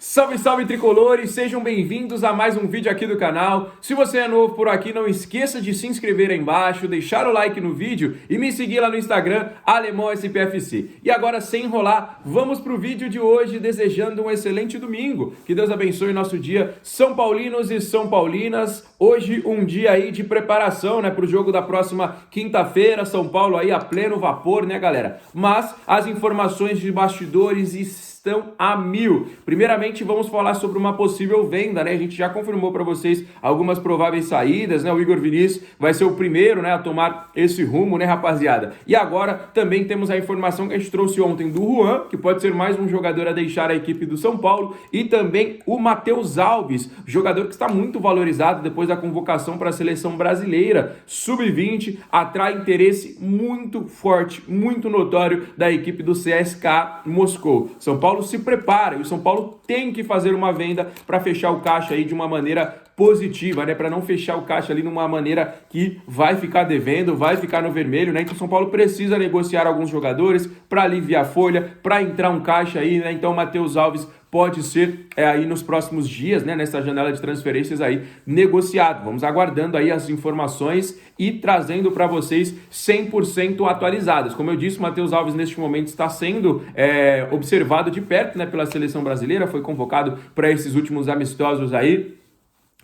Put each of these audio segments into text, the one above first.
Salve, salve tricolores, sejam bem-vindos a mais um vídeo aqui do canal. Se você é novo por aqui, não esqueça de se inscrever aí embaixo, deixar o like no vídeo e me seguir lá no Instagram, AlemãoSPFC. E agora, sem enrolar, vamos pro vídeo de hoje, desejando um excelente domingo. Que Deus abençoe nosso dia, São Paulinos e São Paulinas. Hoje um dia aí de preparação, né, pro jogo da próxima quinta-feira, São Paulo aí a pleno vapor, né, galera? Mas as informações de bastidores estão a mil. Primeiramente, vamos falar sobre uma possível venda, né? A gente já confirmou para vocês algumas prováveis saídas, né? O Igor Vinícius vai ser o primeiro, né, a tomar esse rumo, né, rapaziada? E agora também temos a informação que a gente trouxe ontem do Juan, que pode ser mais um jogador a deixar a equipe do São Paulo, e também o Matheus Alves, jogador que está muito valorizado depois da convocação para a seleção brasileira sub-20, atrai interesse muito forte, muito notório da equipe do CSKA Moscou. São Paulo se prepara e o São Paulo tem que fazer uma venda para fechar o caixa aí de uma maneira positiva, né, para não fechar o caixa ali numa maneira que vai ficar devendo, vai ficar no vermelho, né? Então o São Paulo precisa negociar alguns jogadores para aliviar a folha, para entrar um caixa aí, né? Então o Matheus Alves pode ser aí nos próximos dias, né, nessa janela de transferências aí, negociado. Vamos aguardando aí as informações e trazendo para vocês 100% atualizadas. Como eu disse, o Matheus Alves neste momento está sendo observado de perto, né, pela seleção brasileira, foi convocado para esses últimos amistosos aí.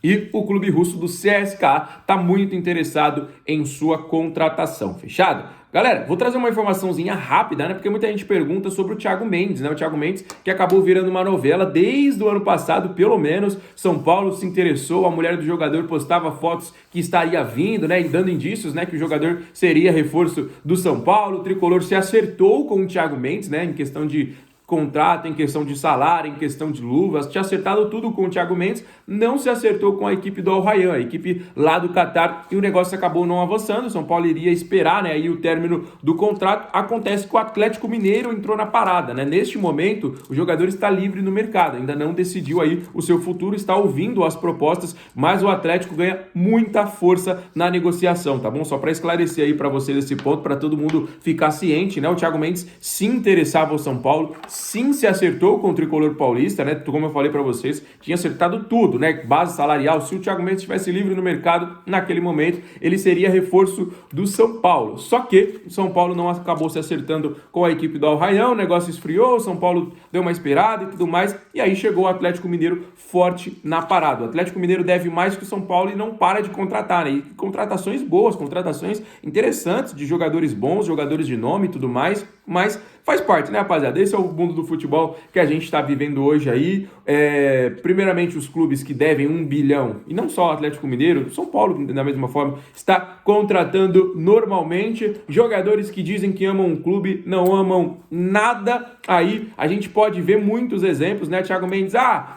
E o clube russo do CSKA está muito interessado em sua contratação. Fechado? Galera, vou trazer uma informaçãozinha rápida, né? Porque muita gente pergunta sobre o Thiago Mendes, né? O Thiago Mendes que acabou virando uma novela desde o ano passado, pelo menos. São Paulo se interessou, a mulher do jogador postava fotos que estaria vindo, né? E dando indícios, né? Que o jogador seria reforço do São Paulo. O tricolor se acertou com o Thiago Mendes, né? Em questão de contrato, em questão de salário, em questão de luvas, tinha acertado tudo com o Thiago Mendes, não se acertou com a equipe do Al Rayyan, a equipe lá do Catar, e o negócio acabou não avançando. O São Paulo iria esperar, né, aí o término do contrato. Acontece que o Atlético Mineiro entrou na parada, né? Neste momento, o jogador está livre no mercado, ainda não decidiu aí o seu futuro, está ouvindo as propostas, mas o Atlético ganha muita força na negociação, tá bom? Só para esclarecer aí para vocês esse ponto, para todo mundo ficar ciente, né? O Thiago Mendes se interessava ao São Paulo, sim, se acertou com o tricolor paulista, né? Como eu falei para vocês, tinha acertado tudo, né? Base salarial. Se o Thiago Mendes estivesse livre no mercado naquele momento, ele seria reforço do São Paulo. Só que o São Paulo não acabou se acertando com a equipe do Al Rayyan, o negócio esfriou, o São Paulo deu uma esperada e tudo mais, e aí chegou o Atlético Mineiro forte na parada. O Atlético Mineiro deve mais que o São Paulo e não para de contratar, né? E contratações boas, contratações interessantes de jogadores bons, jogadores de nome e tudo mais, mas faz parte, né, rapaziada? Esse é o mundo do futebol que a gente está vivendo hoje aí. Primeiramente, os clubes que devem 1 bilhão, e não só o Atlético Mineiro, São Paulo, da mesma forma, está contratando normalmente jogadores que dizem que amam um clube, não amam nada. Aí a gente pode ver muitos exemplos, né? Thiago Mendes,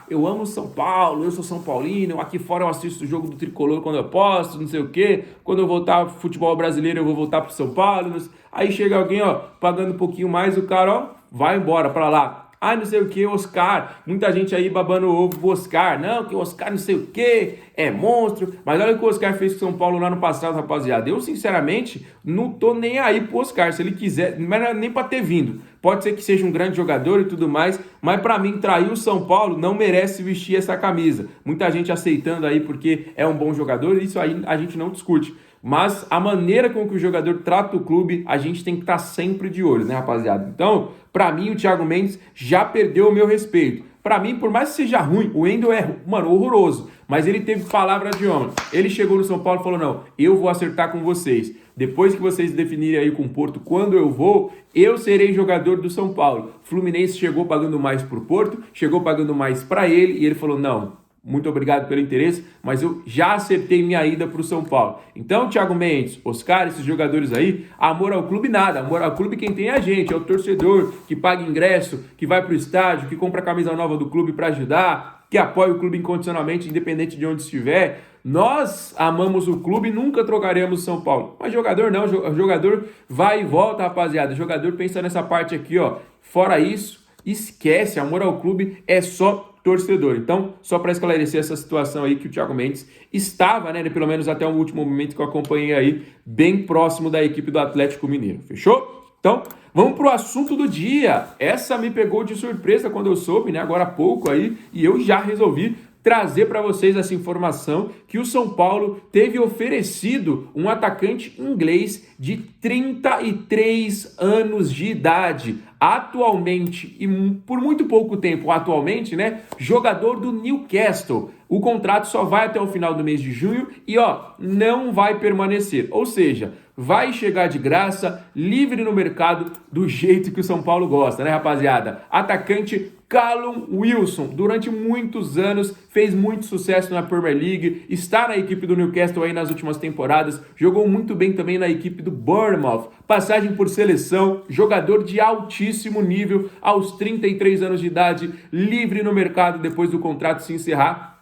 eu amo São Paulo, eu sou São Paulino, aqui fora eu assisto o jogo do tricolor quando eu posso, não sei o quê. Quando eu voltar pro futebol brasileiro, eu vou voltar pro São Paulo. Aí chega alguém, pagando um pouquinho mais, o cara, vai embora pra lá. Não sei o que, Oscar. Muita gente aí babando o ovo pro Oscar. Não, que o Oscar não sei o que, é monstro. Mas olha o que o Oscar fez com o São Paulo lá no passado, rapaziada. Eu, sinceramente, não tô nem aí pro Oscar. Se ele quiser, não era nem pra ter vindo. Pode ser que seja um grande jogador e tudo mais, mas pra mim, trair o São Paulo não merece vestir essa camisa. Muita gente aceitando aí porque é um bom jogador, isso aí a gente não discute. Mas a maneira com que o jogador trata o clube, a gente tem que estar sempre de olho, né, rapaziada? Então, pra mim, o Thiago Mendes já perdeu o meu respeito. Pra mim, por mais que seja ruim, o Wendel é, horroroso. Mas ele teve palavra de homem. Ele chegou no São Paulo e falou, não, eu vou acertar com vocês. Depois que vocês definirem aí com o Porto quando eu vou, eu serei jogador do São Paulo. Fluminense chegou pagando mais pro Porto, chegou pagando mais pra ele, e ele falou, não, muito obrigado pelo interesse, mas eu já acertei minha ida para o São Paulo. Então, Thiago Mendes, Oscar, esses jogadores aí, amor ao clube nada. Amor ao clube quem tem é a gente, é o torcedor que paga ingresso, que vai para o estádio, que compra a camisa nova do clube para ajudar, que apoia o clube incondicionalmente, independente de onde estiver. Nós amamos o clube e nunca trocaremos o São Paulo. Mas jogador não, jogador vai e volta, rapaziada. Jogador pensa nessa parte aqui, Fora isso, esquece, amor ao clube é só torcedor. Então, só para esclarecer essa situação aí que o Thiago Mendes estava, né, pelo menos até o último momento que eu acompanhei aí, bem próximo da equipe do Atlético Mineiro. Fechou? Então, vamos para o assunto do dia. Essa me pegou de surpresa quando eu soube, né, agora há pouco aí, e eu já resolvi trazer para vocês essa informação que o São Paulo teve oferecido um atacante inglês de 33 anos de idade, atualmente, e por muito pouco tempo atualmente, né, jogador do Newcastle. O contrato só vai até o final do mês de junho e, não vai permanecer. Ou seja, vai chegar de graça, livre no mercado, do jeito que o São Paulo gosta, né, rapaziada? Atacante Callum Wilson, durante muitos anos, fez muito sucesso na Premier League, está na equipe do Newcastle aí nas últimas temporadas, jogou muito bem também na equipe do Bournemouth, passagem por seleção, jogador de altíssimo nível, aos 33 anos de idade, livre no mercado depois do contrato se encerrar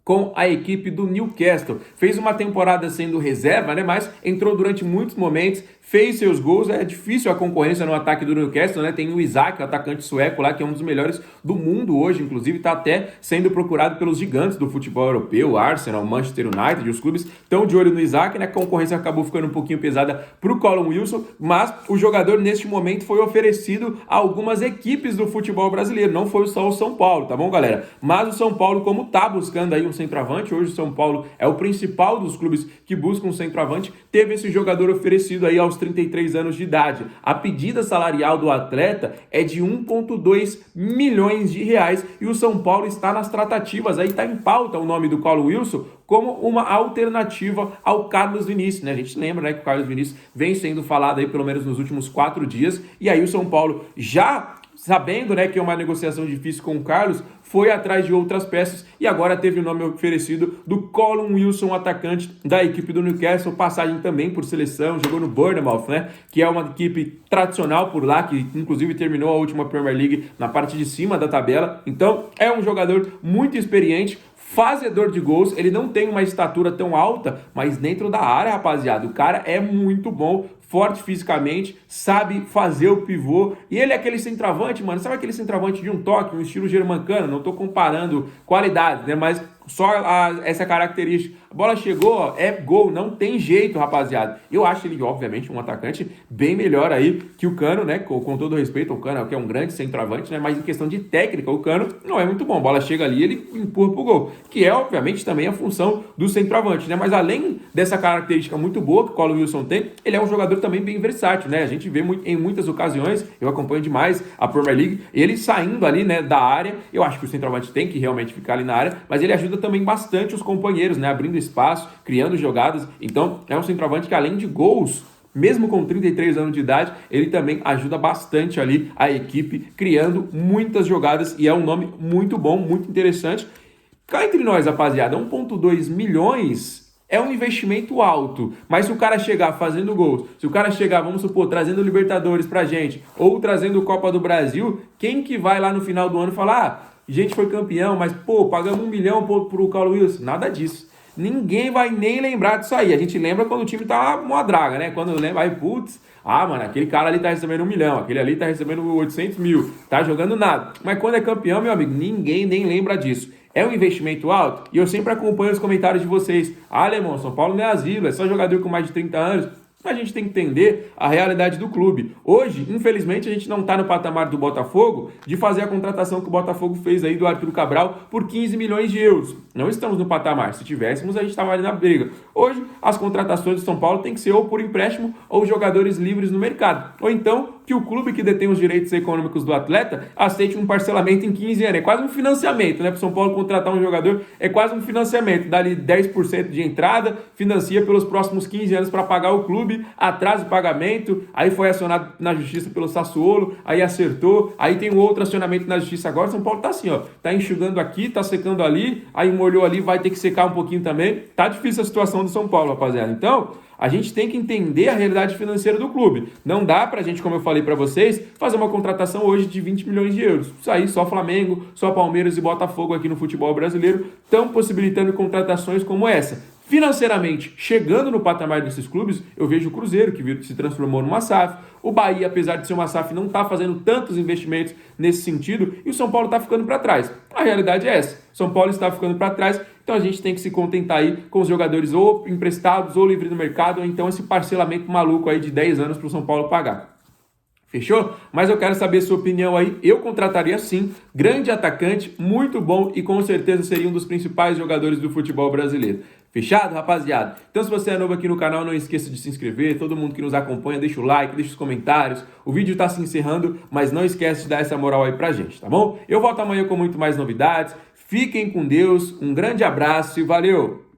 com a equipe do Newcastle. Fez uma temporada sendo reserva, né? Mas entrou durante muitos momentos, fez seus gols. É difícil a concorrência no ataque do Newcastle, né? Tem o Isaac, o atacante sueco lá, que é um dos melhores do mundo hoje, inclusive está até sendo procurado pelos gigantes do futebol europeu, Arsenal, Manchester United, os clubes estão de olho no Isaac, né? A concorrência acabou ficando um pouquinho pesada para o Callum Wilson, mas o jogador neste momento foi oferecido a algumas equipes do futebol brasileiro, não foi só o São Paulo, tá bom, galera? Mas o São Paulo, como tá buscando aí um centroavante, hoje o São Paulo é o principal dos clubes que buscam um centroavante, teve esse jogador oferecido aí aos 33 anos de idade. A pedida salarial do atleta é de 1,2 milhões de reais e o São Paulo está nas tratativas, aí está em pauta o nome do Callum Wilson como uma alternativa ao Carlos Vinícius, né? A gente lembra, né, que o Carlos Vinícius vem sendo falado aí pelo menos nos últimos 4 dias, e aí o São Paulo já sabendo, né, que é uma negociação difícil com o Carlos, foi atrás de outras peças e agora teve o nome oferecido do Callum Wilson, atacante da equipe do Newcastle, passagem também por seleção, jogou no Bournemouth, né, que é uma equipe tradicional por lá, que inclusive terminou a última Premier League na parte de cima da tabela. Então é um jogador muito experiente, fazedor de gols, ele não tem uma estatura tão alta, mas dentro da área, rapaziada, o cara é muito bom, forte fisicamente, sabe fazer o pivô, e ele é aquele centroavante, mano, sabe aquele centroavante de um toque, um estilo germancano, não tô comparando qualidade, né, mas só essa característica. A bola chegou, é gol, não tem jeito, rapaziada. Eu acho ele, obviamente, um atacante bem melhor aí que o Cano, né? Com todo respeito ao Cano, que é um grande centroavante, né? Mas em questão de técnica, o Cano não é muito bom. A bola chega ali, ele empurra pro gol, que é, obviamente, também a função do centroavante, né? Mas além dessa característica muito boa que o Callum Wilson tem, ele é um jogador também bem versátil, né? A gente vê em muitas ocasiões, eu acompanho demais a Premier League, ele saindo ali, né, da área. Eu acho que o centroavante tem que realmente ficar ali na área, mas ele ajuda também bastante os companheiros, né, abrindo espaço, criando jogadas. Então é um centroavante que, além de gols, mesmo com 33 anos de idade, ele também ajuda bastante ali a equipe, criando muitas jogadas, e é um nome muito bom, muito interessante. Cá entre nós, rapaziada, 1,2 milhões é um investimento alto, mas se o cara chegar fazendo gols, se o cara chegar, vamos supor, trazendo Libertadores pra gente, ou trazendo Copa do Brasil, quem que vai lá no final do ano falar, a gente foi campeão, mas, pô, pagamos 1 milhão pro Callum Wilson? Nada disso. Ninguém vai nem lembrar disso aí. A gente lembra quando o time tá uma draga, né? Quando lembra, aí, putz, mano, aquele cara ali tá recebendo 1 milhão, aquele ali tá recebendo 800 mil, tá jogando nada. Mas quando é campeão, meu amigo, ninguém nem lembra disso. É um investimento alto? E eu sempre acompanho os comentários de vocês. Alemão, São Paulo não é asilo, é só jogador com mais de 30 anos. A gente tem que entender a realidade do clube. Hoje, infelizmente, a gente não está no patamar do Botafogo de fazer a contratação que o Botafogo fez aí do Arthur Cabral por 15 milhões de euros. Não estamos no patamar. Se tivéssemos, a gente estava ali na briga. Hoje, as contratações do São Paulo tem que ser ou por empréstimo ou jogadores livres no mercado. Ou então, que o clube que detém os direitos econômicos do atleta aceite um parcelamento em 15 anos. É quase um financiamento, né? Para o São Paulo contratar um jogador, é quase um financiamento. Dá ali 10% de entrada, financia pelos próximos 15 anos para pagar o clube, atrasa o pagamento, aí foi acionado na justiça pelo Sassuolo, aí acertou, aí tem um outro acionamento na justiça agora. São Paulo tá assim, ó, tá enxugando aqui, tá secando ali, aí molhou ali, vai ter que secar um pouquinho também. Tá difícil a situação do São Paulo, rapaziada. Então, a gente tem que entender a realidade financeira do clube. Não dá pra gente, como eu falei pra vocês, fazer uma contratação hoje de 20 milhões de euros. Isso aí, só Flamengo, só Palmeiras e Botafogo aqui no futebol brasileiro estão possibilitando contratações como essa. Financeiramente, chegando no patamar desses clubes, eu vejo o Cruzeiro, que se transformou numa SAF. O Bahia, apesar de ser uma SAF, não está fazendo tantos investimentos nesse sentido. E o São Paulo está ficando para trás. A realidade é essa. São Paulo está ficando para trás. Então a gente tem que se contentar aí com os jogadores ou emprestados ou livre no mercado. Ou então esse parcelamento maluco aí de 10 anos para o São Paulo pagar. Fechou? Mas eu quero saber sua opinião aí. Eu contrataria sim, grande atacante, muito bom e com certeza seria um dos principais jogadores do futebol brasileiro. Fechado, rapaziada? Então se você é novo aqui no canal, não esqueça de se inscrever. Todo mundo que nos acompanha, deixa o like, deixa os comentários. O vídeo tá se encerrando, mas não esquece de dar essa moral aí pra gente, tá bom? Eu volto amanhã com muito mais novidades. Fiquem com Deus, um grande abraço e valeu!